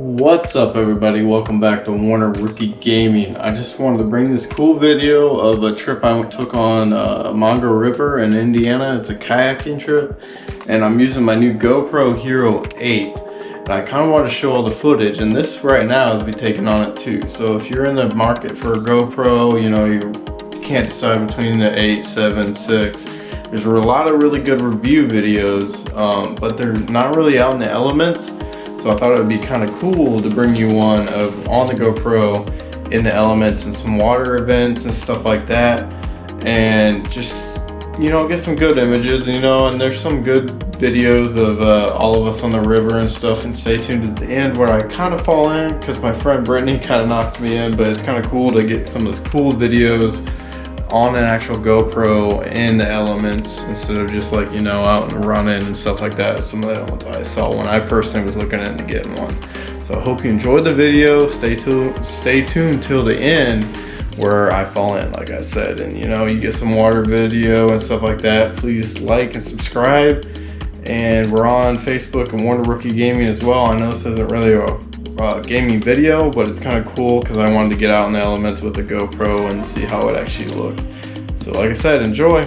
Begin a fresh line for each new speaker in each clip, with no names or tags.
What's up everybody, welcome back to WarnerRookieGaming. I just wanted to bring this cool video of a trip I took on Mongo River in Indiana. It's a kayaking trip and I'm using my new GoPro Hero 8. And I kind of want to show all the footage, and this right now is me taking on it too. So if you're in the market for a GoPro, you know, you can't decide between the 8, 7, 6. There's a lot of really good review videos, but they're not really out in the elements. So I thought it would be kind of cool to bring you one on the GoPro in the elements and some water events and stuff like that, and just, you know, get some good images, you know. And there's some good videos of all of us on the river and stuff, and stay tuned at the end where I kind of fall in because my friend Brittany kind of knocks me in. But it's kind of cool to get some of those cool videos on an actual GoPro in the elements instead of just, like, you know, out and running and stuff like that. Some of the ones I saw when I personally was looking into getting one. So I hope you enjoyed the video. Stay tuned till the end where I fall in, like I said, and you know, you get some water video and stuff like that. Please like and subscribe, and we're on Facebook and WarnerRookieGaming as well. I know this isn't really a gaming video, but it's kind of cool because I wanted to get out in the elements with a GoPro and see how it actually looked. So like I said, enjoy.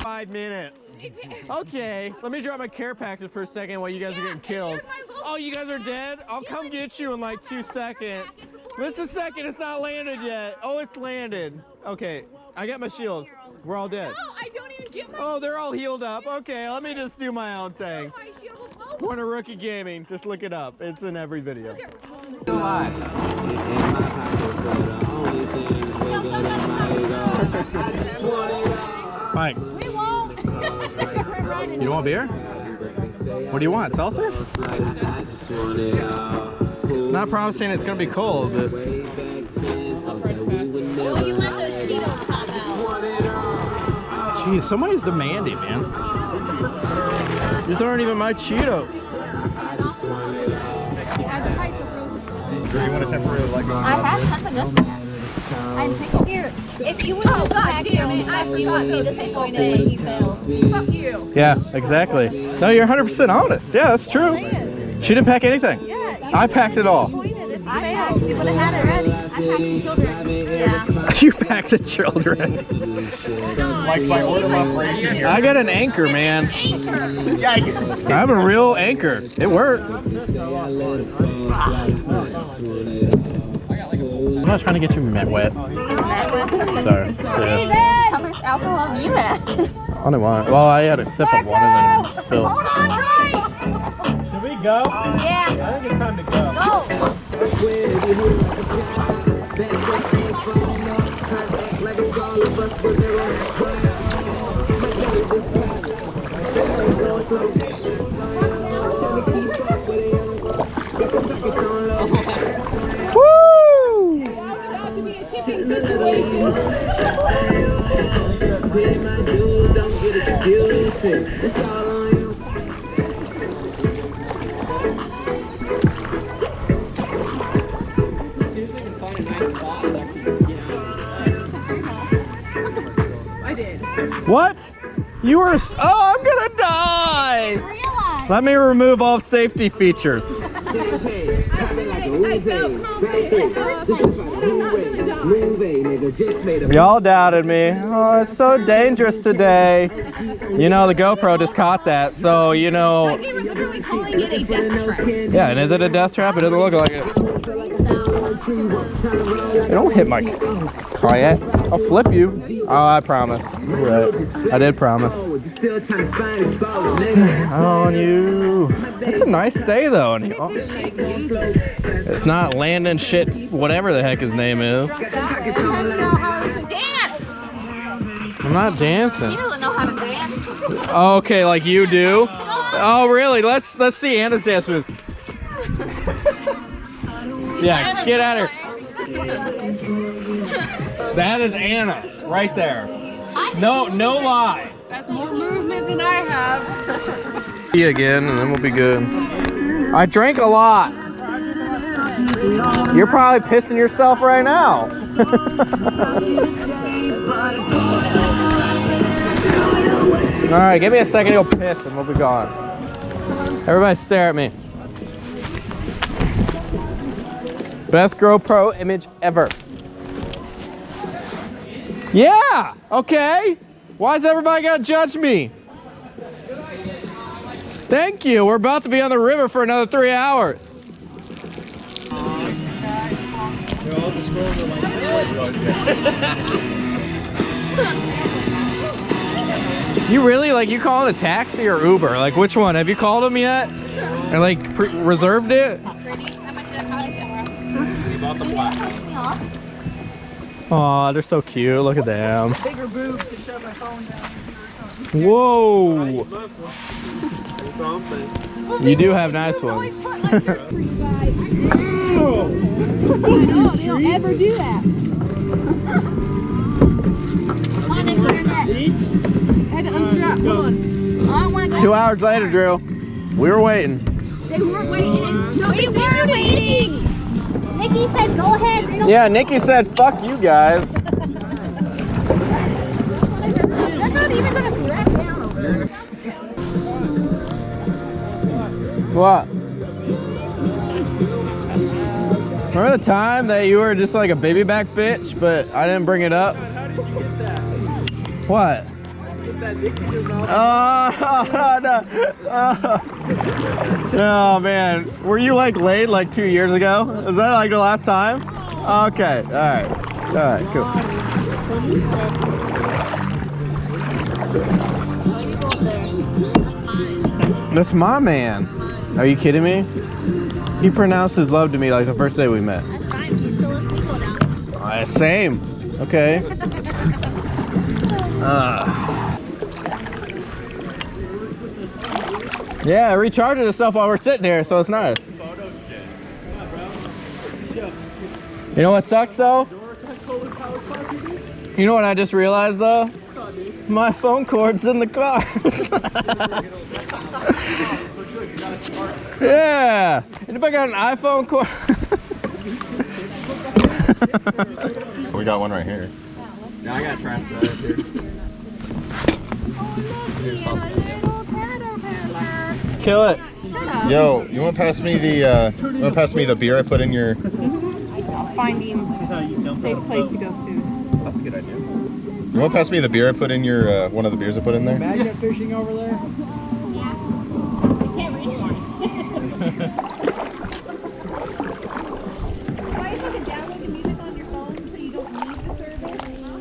5 minutes. Okay, let me drop my care package for a second while you guys are getting killed. Oh, you guys are dead? I'll come get you in like 2 seconds. Just a second, it's not landed yet. Oh, it's landed. Okay, I got my shield. We're all dead.
No, I don't even get my...
Oh, they're all healed up. Okay, let me just do my own thing. WarnerRookieGaming, just look it up. It's in every video. Mike, you don't want beer? What do you want, seltzer? Not promising it's gonna be cold, but...
Well, you let those Cheetos pop out.
Jeez, somebody's demanding, man. These aren't even my Cheetos. Do you want a temporary leg on?
I have something else. I think here. If you would have back here, I forgot me the same way he fails. Fuck you.
Yeah, exactly. No, you're 100% honest. Yeah, that's true. She didn't pack anything.
Yeah,
I packed it all.
I failed. You would have had it ready. I packed the children. Yeah.
You packed the children.
Like my order of operation here.
I got an anchor, man.
Anchor.
I have a real anchor. It works. I'm not trying to get you wet. Sorry. Yeah.
How much alcohol do you have?
I didn't want it. Well, I had a sip of water then it spilled.
Hold on, right.
Should we go?
Yeah.
I think it's time to go.
What? You were... Oh, I'm gonna die! Let me remove all safety features.
I felt confident.
Y'all doubted me. Oh, it's so dangerous today. You know, the GoPro just caught that, so, you know...
Like they were literally calling it a death trap.
Yeah, and is it a death trap? It doesn't look like it. Don't hit my kayak. I'll flip you. Oh, I promise. You're right. I did promise. On you. It's a nice day though. It's not landing shit, whatever the heck his name is. I'm not dancing.
He doesn't know how to dance.
Okay, like you do. Oh, really? Let's see Anna's dance moves. Yeah, get at her. That is Anna, right there. No lie.
That's more movement than I have.
See again, and then we'll be good. I drank a lot. You're probably pissing yourself right now. All right, give me a second to go piss, and we'll be gone. Everybody, stare at me. Best GoPro image ever. Yeah, okay. Why's everybody gotta judge me? Thank you. We're about to be on the river for another 3 hours. You really, like, you calling a taxi or Uber? Like, which one? Have you called them yet? Or like reserved it? Aw, they're so cute. Look at them.
Bigger boob to shove my phone down.
Whoa.
That's all I'm saying.
You do have nice ones.
I know, they don't ever do that. Come on, Nick, turn that.
I had to unstrap. Hold on.
I don't want to go.
2 hours later, Drew. We were waiting.
They weren't waiting. No, they were waiting. Nikki said, go ahead. They don't
Yeah, Nikki said, fuck you guys.
They're not even going to strap down over there.
What? Remember the time that you were just like a baby back bitch, but I didn't bring it up?
How did you get that?
What?
Get that dick in your mouth.
Oh, no. Oh, man. Were you like late like 2 years ago? Is that like the last time? Okay. All right. All right. Cool. That's my man. Are you kidding me? He pronounced his love to me like the first day we met.
That's fine. You still let me go down.
Same. Okay. Yeah, it recharges itself while we're sitting here, so it's nice. You know what sucks though? You know what I just realized though? My phone cord's in the car. Yeah. Anybody got an iPhone cord?
We got one right here.
Yeah, I got trash right here. Kill it.
Yo, you want to pass me the beer I put in your?
Finding a safe place to go food.
That's a good idea.
You want to pass me the beer I put in your one of the beers I put in there?
Magnet fishing over there?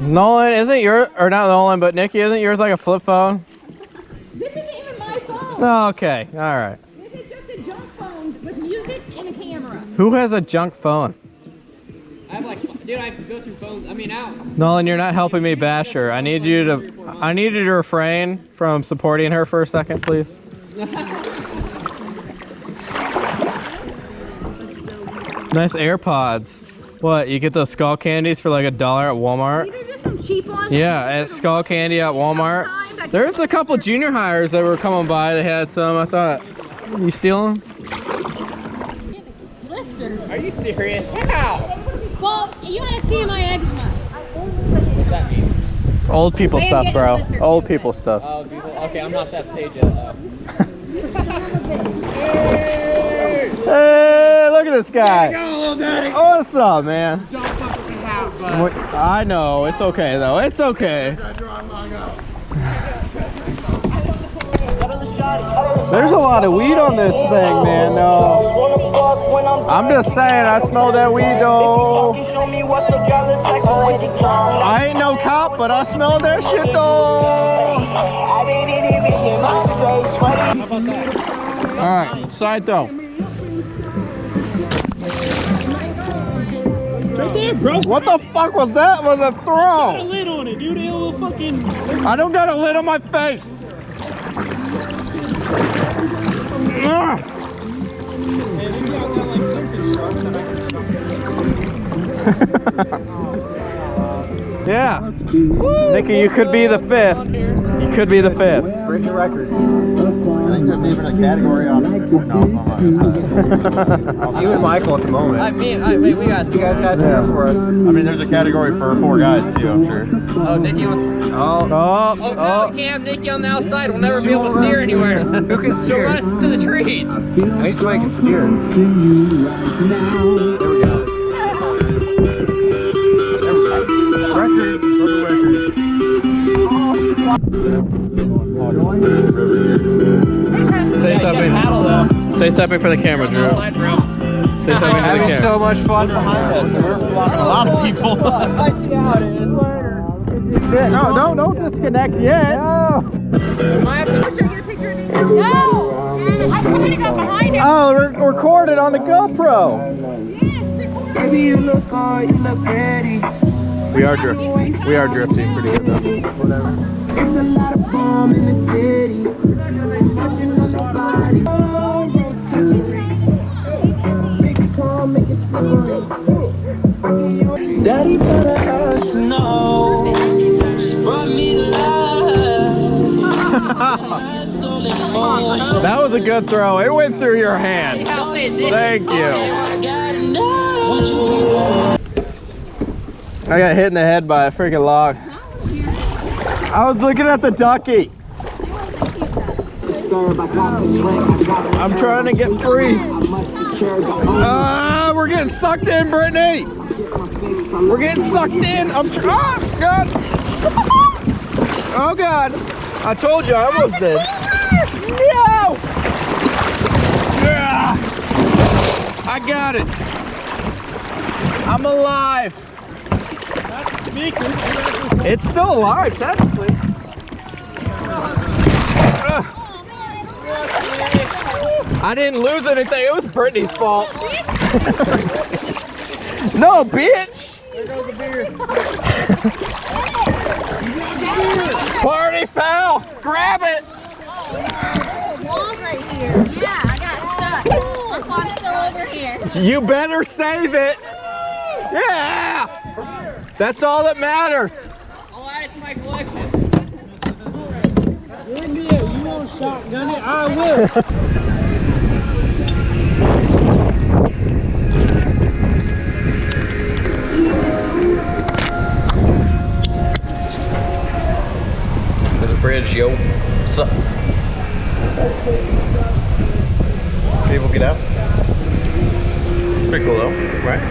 Nolan, isn't your, or not Nolan, but Nikki, isn't yours like a flip phone?
This isn't even my phone.
Oh, okay, all right.
This is just a junk phone with music and a camera.
Who has a junk phone?
I have like, dude, I go through phones. I mean, out.
Nolan, you're not helping me bash her. I need you to refrain from supporting her for a second, please. Nice AirPods. What, you get those skull candies for like $1 at Walmart?
These are just some cheap ones.
Yeah, at Skull Candy at Walmart. There's a couple junior hires that were coming by. They had some. I thought, you steal them?
Blister.
Are you serious? How?
Well, you want to see my eczema.
What's that mean?
Old people
I am
stuff,
getting
bro.
blistered
Old
too,
people
but-
stuff.
Oh, people. Okay, I'm not that stage yet.
Hey, look at this guy. What's up, man?
Don't fuck with me now, but
I know. It's okay, though. It's okay.
Go to the shop.
There's a lot of weed on this thing, man. No, I'm just saying, I smell that weed, though. I ain't no cop, but I smell that shit, though. All right, side though.
Right there, bro.
What the fuck was that? Was a
Got a
throw?
lid on it, dude. A little fucking.
I don't got a lid on my face. Ugh. Yeah. Nikki, you could be the fifth. You could be the fifth.
Breaking records. I think there's even a category on. No, you and Michael at the moment.
Wait, we got.
You guys got steer for us. I mean, there's a category for 4 guys too, I'm sure.
Oh, Nikki wants.
Oh,
Oh, no, we can't have Nikki on the outside. We'll never be able to steer anywhere.
Who can
She'll
steer?
run us into the trees.
I need somebody who can steer. There we go. Record.
say something. Say something for the camera, Drew.
Outside, bro.
Say something for the
Having
camera.
so much fun behind us. We're blocking a lot of people.
No, don't disconnect yet.
I'll show you a picture of it. No! I'm coming up behind him.
Oh, recorded on the GoPro.
Baby, you look good, you look pretty.
We are drifting pretty good though.
Whatever. It's a lot of bomb in the city. Touching on the body. Oh, make it calm, make it slippery. Daddy better us know. She brought me to life.
That was a good throw. It went through your hand. Thank you. I got hit in the head by a freaking log. I was looking at the ducky. I'm trying to get free. We're getting sucked in, Brittany. We're getting sucked in. Oh, God. Oh, God. I told you I almost did. No! Yeah! I got it. I'm alive. It's still alive, technically. I didn't lose anything. It was Brittany's fault. No, bitch.
There goes the beer.
Party foul. Grab it.
Wall right here. Yeah, I got stuck. That's why I'm still over here.
You better save it. Yeah. That's all that matters.
I'll add it to my collection.
Give me it. You won't shotgun it. I will.
There's a bridge, yo. What's up? People get out. Pretty cool though, right?